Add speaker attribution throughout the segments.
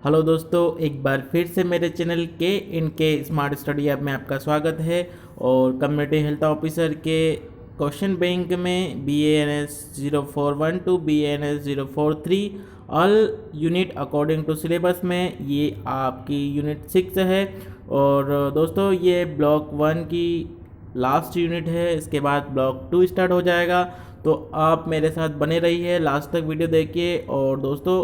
Speaker 1: Hello दोस्तों, एक बार फिर से मेरे चैनल के इनके स्मार्ट स्टडी ऐप में आपका स्वागत है। और कम्युनिटी हेल्थ ऑफिसर के क्वेश्चन बैंक में BANS 041 to BANS 043 all unit according to syllabus में ये आपकी यूनिट 6 है। और दोस्तों ये ब्लॉक 1 की लास्ट यूनिट है, इसके बाद ब्लॉक 2 स्टार्ट हो जाएगा। तो आप मेरे साथ बने रहिए, लास्ट तक वीडियो देखिए। और दोस्तों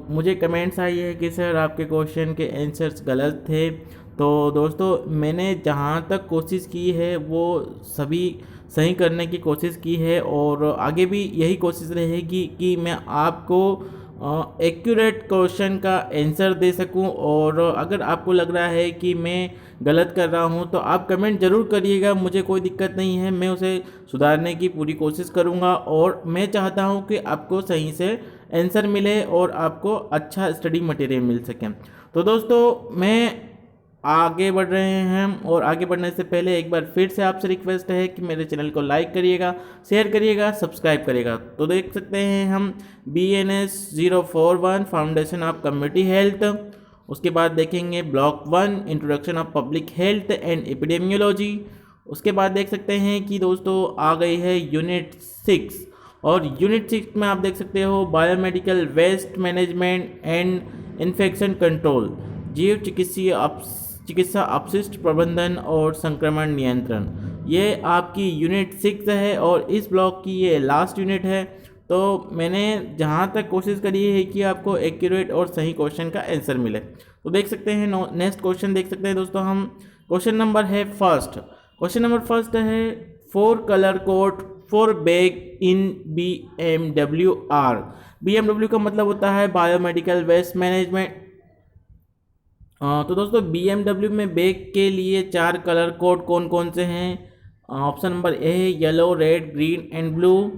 Speaker 1: मुझे कमेंट्स आई है कि सर आपके क्वेश्चन के आंसर्स गलत थे। तो दोस्तों मैंने जहाँ तक कोशिश की है वो सभी सही करने की कोशिश की है, और आगे भी यही कोशिश रहेगी कि मैं आपको एक्यूरेट क्वेश्चन का आंसर दे सकूं। और अगर आपको लग रहा है कि मैं गलत कर रहा हूं तो आप कमेंट ज़रूर करिएगा, मुझे कोई दिक्कत नहीं है, मैं उसे सुधारने की पूरी कोशिश करूंगा। और मैं चाहता हूं कि आपको सही से आंसर मिले और आपको अच्छा स्टडी मटेरियल मिल सके। तो दोस्तों मैं आगे बढ़ रहे हैं हम, और आगे बढ़ने से पहले एक बार फिर से आपसे रिक्वेस्ट है कि मेरे चैनल को लाइक करिएगा, शेयर करिएगा, सब्सक्राइब करिएगा। तो देख सकते हैं हम BANS 041 foundation of community health, उसके बाद देखेंगे block 1 introduction of public health and epidemiology. उसके बाद देख सकते हैं कि दोस्तों आ गई है यूनिट 6, और यूनिट 6 में आप देख सकते हो biomedical waste management and infection control, जीव चिकित्सा अपशिष्ट प्रबंधन और संक्रमण नियंत्रण। ये आपकी यूनिट 6 है और इस ब्लॉक की ये लास्ट यूनिट है। तो मैंने जहाँ तक कोशिश करी है कि आपको एक्यूरेट और सही क्वेश्चन का आंसर मिले। तो देख सकते हैं नेक्स्ट क्वेश्चन देख सकते हैं दोस्तों हम। क्वेश्चन नंबर है फर्स्ट, क्वेश्चन नंबर फर्स्ट है 4 colour code for bag in BMWR। BMW का मतलब होता है बायोमेडिकल वेस्ट मैनेजमेंट। तो दोस्तों BMW में बैग के लिए 4 कलर कोड कौन कौन से हैं? ऑप्शन नंबर ए है yellow, red, green and blue,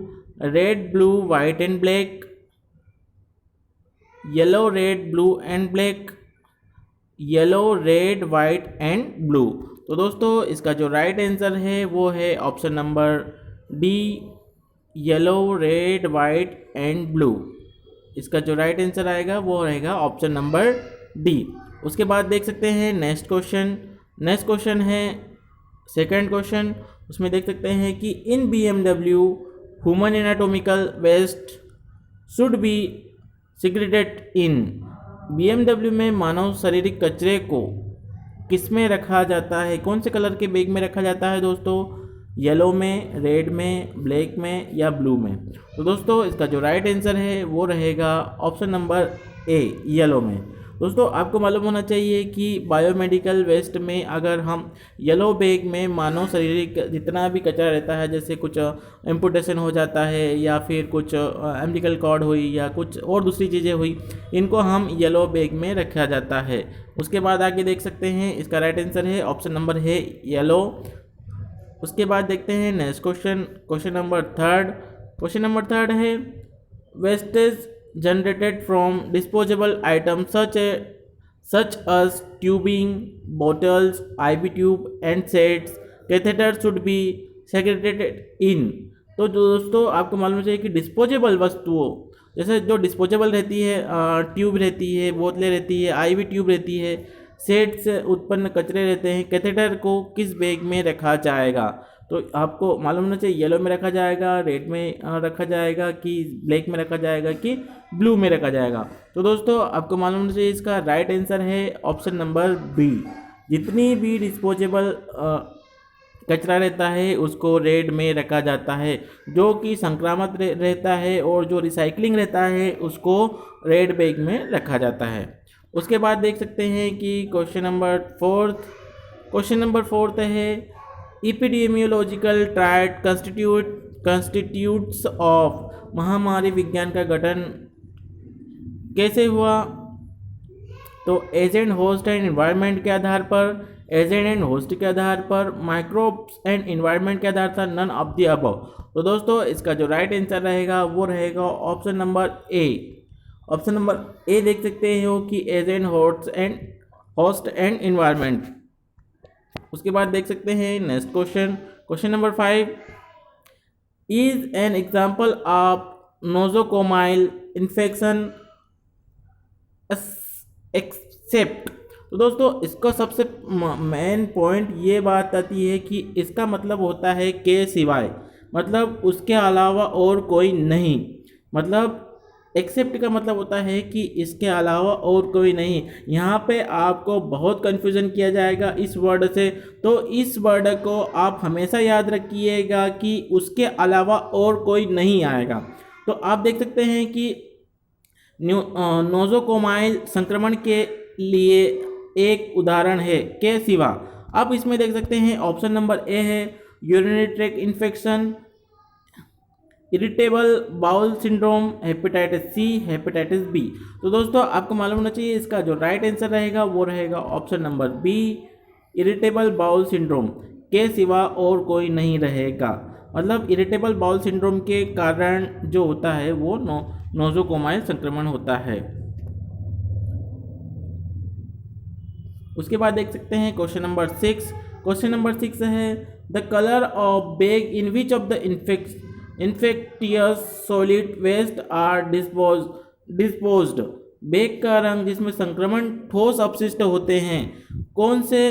Speaker 1: red, blue, white and black, yellow, red, blue and black, yellow, red, white and blue. तो दोस्तों इसका जो राइट आंसर है वो है option number D, yellow, red, white and blue. इसका जो राइट आंसर आएगा वो रहेगा ऑप्शन नंबर डी। उसके बाद देख सकते हैं नेक्स्ट क्वेश्चन। नेक्स्ट क्वेश्चन है सेकंड क्वेश्चन, उसमें देख सकते हैं कि in BMW human anatomical waste should be secreted in. BMW में मानव शारीरिक कचरे को किस में रखा जाता है, कौन से कलर के बैग में रखा जाता है दोस्तों? येलो में, रेड में, ब्लैक में या ब्लू में? तो दोस्तों इसका जो राइट आंसर है वो रहेगा ऑप्शन नंबर ए, येलो में। दोस्तों आपको मालूम होना चाहिए कि बायोमेडिकल वेस्ट में अगर हम येलो बैग में मानव शारीरिक जितना भी कचरा रहता है, जैसे कुछ एम्पुटेशन हो जाता है या फिर कुछ एम्बिलिकल कॉर्ड हुई या कुछ और दूसरी चीज़ें हुई, इनको हम येलो बैग में रखा जाता है। उसके बाद आगे देख सकते हैं इसका राइट आंसर है ऑप्शन नंबर है येलो। उसके बाद देखते हैं next question, question number third. Question number third है wastage generated from disposable items such as tubing, bottles, IV tube and sets, catheter should be segregated in। तो दोस्तों आपको मालूम चाहिए कि डिस्पोजेबल वस्तुओं, जैसे जो डिस्पोजेबल रहती है, ट्यूब रहती है, बोतलें रहती है, IV ट्यूब रहती है, सेट से उत्पन्न कचरे रहते हैं, कैथेटर को किस बैग में रखा जाएगा? तो आपको मालूम होना चाहिए येलो में रखा जाएगा, रेड में रखा जाएगा, कि ब्लैक में रखा जाएगा, कि ब्लू में रखा जाएगा। तो दोस्तों आपको मालूम होना चाहिए इसका राइट आंसर है ऑप्शन नंबर बी। जितनी भी डिस्पोजेबल कचरा रहता है उसको रेड में रखा जाता है, जो कि संक्रामक रहता है और जो रिसाइकलिंग रहता है उसको रेड बैग में रखा जाता है। उसके बाद देख सकते हैं कि question number fourth, question number fourth है इपिडेमियोलॉजिकल ट्रायड कंस्टिट्यूट्स ऑफ। महामारी विज्ञान का गठन कैसे हुआ? तो एजेंट, होस्ट एंड एनवायरनमेंट के आधार पर, एजेंट एंड होस्ट के आधार पर, माइक्रोब्स एंड एनवायरनमेंट के आधार पर, नन ऑफ द अबव। तो दोस्तों इसका जो राइट आंसर रहेगा वो रहेगा ऑप्शन नंबर ए। ऑप्शन नंबर ए देख सकते हो कि एजेंट, होस्ट एंड एनवायरनमेंट। उसके बाद देख सकते हैं next question, question number 5 is an example of nosocomial infection except. तो दोस्तों इसका सबसे मेन पॉइंट ये बात आती है कि इसका मतलब होता है के सिवाय, मतलब उसके अलावा और कोई नहीं। मतलब एक्सेप्ट का मतलब होता है कि इसके अलावा और कोई नहीं। यहाँ पे आपको बहुत कन्फ्यूज़न किया जाएगा इस वर्ड से, तो इस वर्ड को आप हमेशा याद रखिएगा कि उसके अलावा और कोई नहीं आएगा। तो आप देख सकते हैं कि नोज़ोकोमाइल संक्रमण के लिए एक उदाहरण है के सिवा। आप इसमें देख सकते हैं ऑप्शन नंबर ए है urinary tract infection, irritable bowel syndrome, hepatitis C, hepatitis B. तो दोस्तों आपको मालूम होना चाहिए इसका जो राइट आंसर रहेगा वो रहेगा option number B, irritable bowel syndrome के सिवा और कोई नहीं रहेगा। मतलब इरिटेबल बाउल सिंड्रोम के कारण जो होता है वो नोज़ोकोमाइल संक्रमण होता है। उसके बाद देख सकते हैं क्वेश्चन नंबर 6। क्वेश्चन नंबर 6 है the colour of bag in which of the infectious solid waste are disposed. Bag का रंग जिसमें संक्रमण ठोस अपशिष्ट होते हैं, कौन से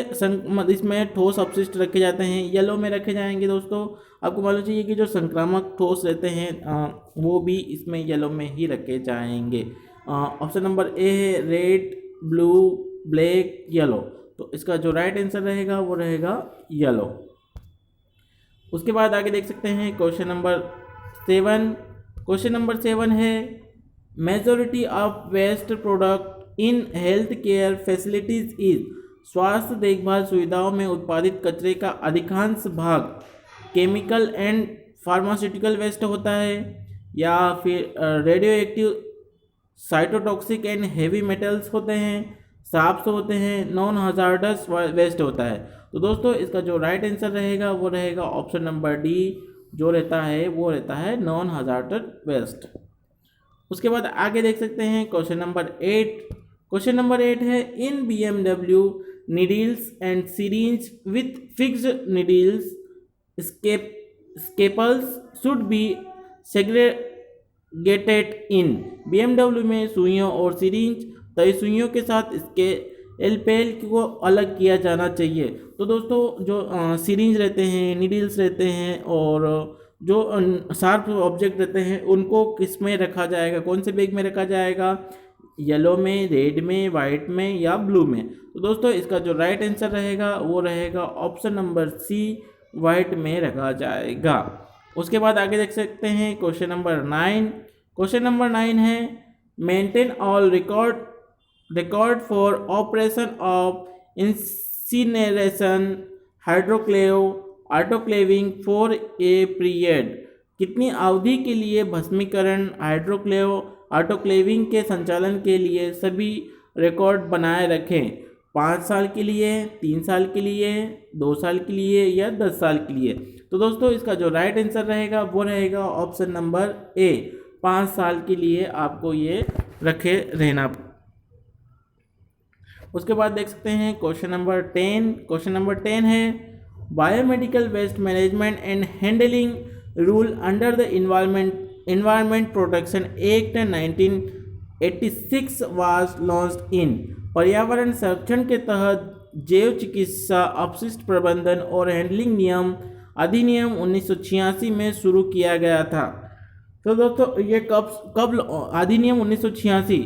Speaker 1: इसमें ठोस अपशिष्ट रखे जाते हैं? येलो में रखे जाएंगे दोस्तों। आपको मालूम चाहिए कि जो संक्रामक ठोस रहते हैं वो भी इसमें येलो में ही रखे जाएंगे। ऑप्शन नंबर ए है रेड, ब्लू, ब्लैक, येलो। तो इसका जो राइट आंसर रहेगा वो रहेगा येलो। उसके बाद आगे देख सकते हैं क्वेश्चन नंबर 7। क्वेश्चन नंबर 7 है majority of waste product in health care facilities is. स्वास्थ्य देखभाल सुविधाओं में उत्पादित कचरे का अधिकांश भाग केमिकल एंड फार्मास्यूटिकल वेस्ट होता है, या फिर radio active, cytotoxic and heavy metals होते हैं, साफ से होते हैं, नॉन हजार्डस वेस्ट होता है। तो दोस्तों इसका जो राइट आंसर रहेगा वो रहेगा ऑप्शन नंबर डी, जो रहता है वो रहता है नॉन हजार्डस वेस्ट। उसके बाद आगे देख सकते हैं क्वेश्चन नंबर 8। क्वेश्चन नंबर 8 है इन BMW needles and syringe with fixed needles scalpels should be segregated in। BMW में सुइयों और सिरिंज तय सुइयों के साथ इसके एलपेल को अलग किया जाना चाहिए। तो दोस्तों जो सिरिंज रहते हैं, नीडल्स रहते हैं और जो शार्प ऑब्जेक्ट रहते हैं उनको किस में रखा जाएगा, कौन से बैग में रखा जाएगा? येलो में, रेड में, वाइट में या ब्लू में? तो दोस्तों इसका जो राइट आंसर रहेगा वो रहेगा ऑप्शन नंबर सी, वाइट में रखा जाएगा। उसके बाद आगे देख सकते हैं क्वेश्चन नंबर 9। क्वेश्चन नंबर 9 है maintain all record for operation of incineration autoclaving for a period. कितनी अवधि के लिए भस्मीकरण, ऑटोक्लेविंग के संचालन के लिए सभी रिकॉर्ड बनाए रखें? 5 साल के लिए, 3 साल के लिए, 2 साल के लिए या 10 साल के लिए? तो दोस्तों इसका जो राइट आंसर रहेगा वो रहेगा ऑप्शन नंबर ए, 5 साल के लिए आपको ये रखे रहना। उसके बाद देख सकते हैं क्वेश्चन नंबर 10। क्वेश्चन नंबर 10 है biomedical waste management and handling rule under the environment protection act 1986 was launched in. पर्यावरण संरक्षण के तहत जैव चिकित्सा अपशिष्ट प्रबंधन और हैंडलिंग नियम अधिनियम 1986 में शुरू किया गया था। तो दोस्तों ये कब अधिनियम 1986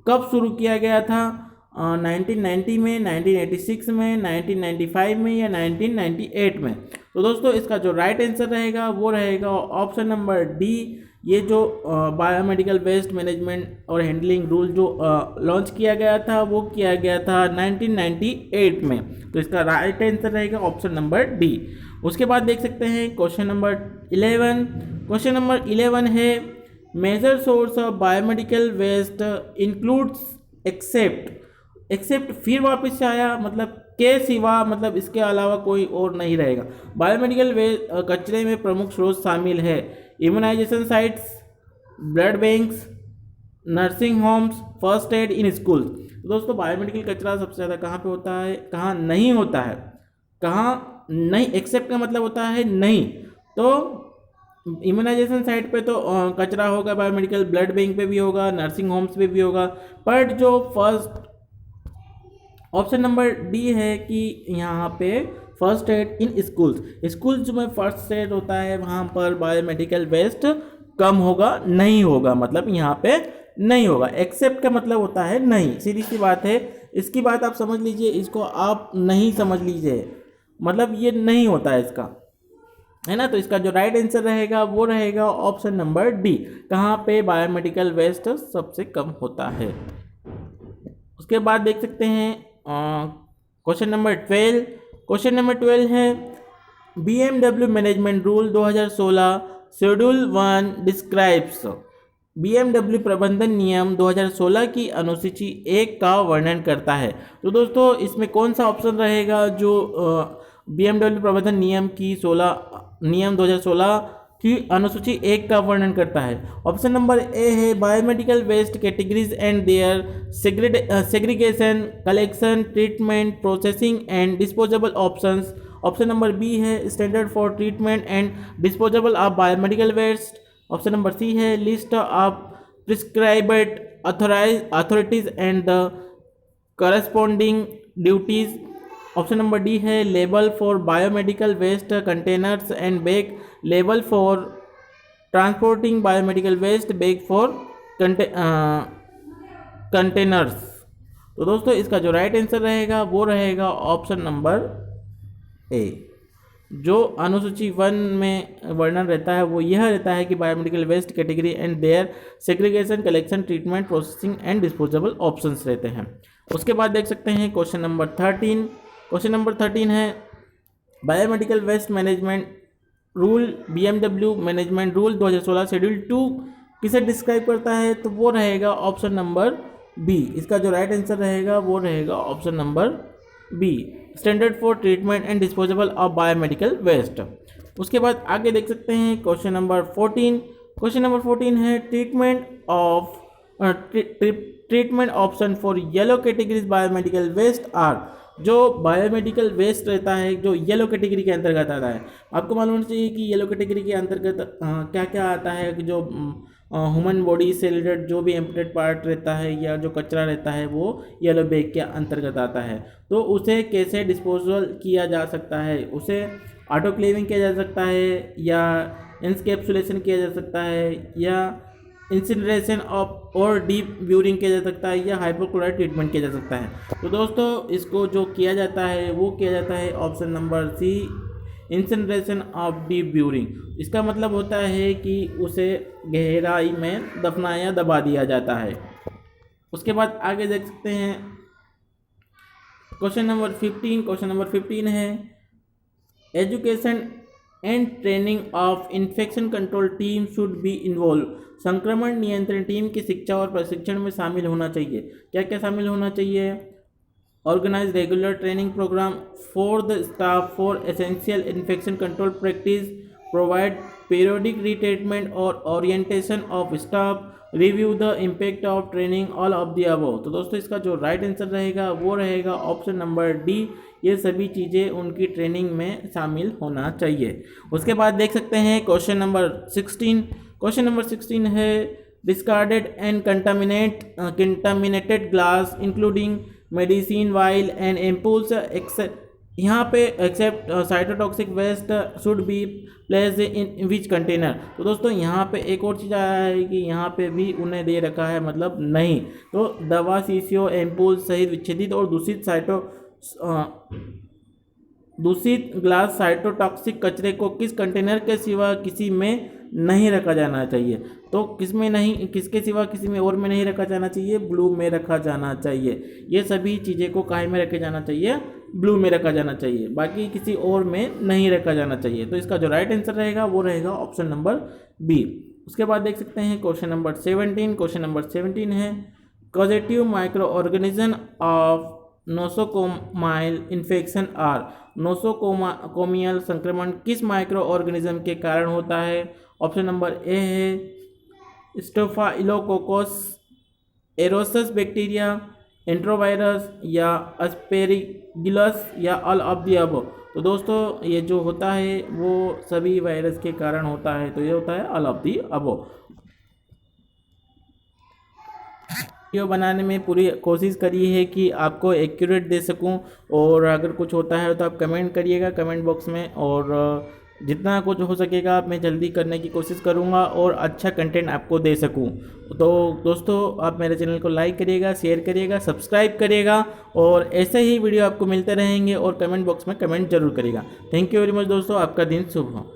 Speaker 1: कब शुरू किया गया था? 1990 में, 1986 में, 1995 में या 1998 में? तो दोस्तों इसका जो राइट आंसर रहेगा वो रहेगा ऑप्शन नंबर डी। ये जो बायोमेडिकल वेस्ट मैनेजमेंट और हैंडलिंग रूल जो लॉन्च किया गया था वो किया गया था 1998 में। तो इसका राइट आंसर रहेगा ऑप्शन नंबर डी। उसके बाद देख सकते हैं क्वेश्चन नंबर 11। क्वेश्चन नंबर 11 है major source of biomedical waste includes except फिर वापस से आया, मतलब के सिवा, मतलब इसके अलावा कोई और नहीं रहेगा। बायोमेडिकल वेस्ट कचरे में प्रमुख स्रोत शामिल है immunisation sites, blood banks, nursing homes, first aid in school. दोस्तों बायोमेडिकल कचरा सबसे ज़्यादा कहाँ पे होता है, कहाँ नहीं होता है? कहाँ नहीं, एक्सेप्ट का मतलब होता है नहीं। तो इम्यूनाइजेशन साइट पे तो कचरा होगा बायोमेडिकल, ब्लड बैंक पे भी होगा, नर्सिंग होम्स पे भी होगा, बट जो फर्स्ट ऑप्शन नंबर डी है कि यहाँ पे फर्स्ट एड इन स्कूल्स में फर्स्ट एड होता है, वहाँ पर बायोमेडिकल वेस्ट कम होगा, नहीं होगा, मतलब यहाँ पे नहीं होगा। एक्सेप्ट का मतलब होता है नहीं, सीधी सी बात है। इसकी बात आप समझ लीजिए, इसको आप नहीं समझ लीजिए, मतलब ये नहीं होता है इसका, है ना। तो इसका जो राइट आंसर रहेगा वो रहेगा ऑप्शन नंबर डी, कहाँ पे बायोमेडिकल वेस्ट सबसे कम होता है। उसके बाद देख सकते हैं क्वेश्चन नंबर 12। क्वेश्चन नंबर 12 है BMW management rule 2016 schedule 1 describes, BMW प्रबंधन नियम 2016 की अनुसूची 1 का वर्णन करता है। तो दोस्तों इसमें कौन सा ऑप्शन रहेगा जो BMW प्रबंधन नियम 2016 की अनुसूची 1 का वर्णन करता है? ऑप्शन नंबर ए है biomedical waste categories and their segregation, collection, treatment, processing and disposable options. Option number B है standard for treatment and disposable of biomedical waste. Option number C है list of prescribed authorities and the corresponding duties. Option number D है label for biomedical waste containers and bag, label for transporting biomedical waste, bag for containers. तो दोस्तों इसका जो right answer रहेगा वो रहेगा option number ए। जो अनुसूची 1 में वर्णन रहता है वो यह रहता है कि biomedical waste category and their segregation, collection, treatment, processing and disposable options रहते हैं। उसके बाद देख सकते हैं क्वेश्चन नंबर 13। क्वेश्चन नंबर 13 है biomedical waste management rule BMW management rule 2016 schedule 2 किसे डिस्क्राइब करता है? तो वो रहेगा ऑप्शन नंबर बी। इसका जो राइट आंसर रहेगा वो रहेगा option number B, standard for treatment and disposable of biomedical waste. उसके बाद आगे देख सकते हैं क्वेश्चन नंबर 14। क्वेश्चन नंबर 14 है treatment option for yellow categories biomedical waste are. जो बायोमेडिकल वेस्ट रहता है जो येलो कैटेगरी के अंतर्गत आता है, आपको मालूम होना चाहिए कि येलो कैटेगरी के अंतर्गत क्या क्या आता है, कि जो ह्यूमन बॉडी से रिलेटेड जो भी एम्पुटेड पार्ट रहता है या जो कचरा रहता है वो येलो बैग के अंतर्गत आता है। तो उसे कैसे डिस्पोजल किया जा सकता है? उसे ऑटोक्लेविंग किया जा सकता है, या इंस्कैप्सुलेशन किया जा सकता है, या इंसिनरेशन ऑफ और डीप ब्यूरिंग किया जा सकता है, या हाइपोक्लोराइड ट्रीटमेंट किया जा सकता है। तो दोस्तों इसको जो किया जाता है वो किया जाता है option number C, incineration of deep burying. इसका मतलब होता है कि उसे गहराई में दफनाया दबा दिया जाता है। उसके बाद आगे देख सकते हैं क्वेश्चन नंबर 15। क्वेश्चन नंबर 15 है education and training of infection control team should be involve. संक्रमण नियंत्रण टीम की शिक्षा और प्रशिक्षण में शामिल होना चाहिए। क्या क्या शामिल होना चाहिए? Organise regular training programme for the staff for essential infection control practice, provide periodic retreatment और orientation of staff, review the impact of training, all of the above. तो दोस्तों इसका जो राइट आंसर रहेगा वो रहेगा ऑप्शन नंबर डी, ये सभी चीज़ें उनकी ट्रेनिंग में शामिल होना चाहिए। उसके बाद देख सकते हैं क्वेश्चन नंबर 16। क्वेश्चन नंबर 16 है discarded and contaminated glass including medicine vial and ampoules यहाँ पे except cytotoxic waste should be placed in which container. तो दोस्तों यहाँ पे एक और चीज़ आया है कि यहाँ पे भी उन्हें दे रखा है, मतलब नहीं। तो दवा, सीसीओ, एम्पूल सहित विच्छेदित और दूषित ग्लास साइटोटॉक्सिक कचरे को किस कंटेनर के सिवा किसी में नहीं रखा जाना चाहिए? तो किस में नहीं, किसके सिवा किसी में और में नहीं रखा जाना चाहिए? ब्लू में रखा जाना चाहिए। ये सभी चीज़ें को काहे में रखे जाना चाहिए? ब्लू में रखा जाना चाहिए, बाकी किसी और में नहीं रखा जाना चाहिए। तो इसका जो राइट आंसर रहेगा वो रहेगा ऑप्शन नंबर बी। उसके बाद देख सकते हैं क्वेश्चन नंबर 17। क्वेश्चन नंबर 17 है causative microorganism of nosocomial infection are. Nosocomial संक्रमण किस माइक्रो ऑर्गेनिज्म के कारण होता है? ऑप्शन नंबर ए है स्टोफाइलोकोकस एरोसस बैक्टीरिया, एंट्रोवायरस या एस्पेरिगिलस, या ऑल ऑफ द अबव। तो दोस्तों ये जो होता है वो सभी वायरस के कारण होता है, तो ये होता है all of the above. Video बनाने में पूरी कोशिश करी है कि आपको एक्यूरेट दे सकूं, और अगर कुछ होता है तो आप कमेंट करिएगा कमेंट बॉक्स में, और जितना कुछ हो सकेगा मैं जल्दी करने की कोशिश करूंगा और अच्छा कंटेंट आपको दे सकूं। तो दोस्तों आप मेरे चैनल को लाइक करिएगा, शेयर करिएगा, सब्सक्राइब करिएगा, और ऐसे ही वीडियो आपको मिलते रहेंगे, और कमेंट बॉक्स में कमेंट जरूर करिएगा। थैंक यू वेरी मच दोस्तों, आपका दिन शुभ हो।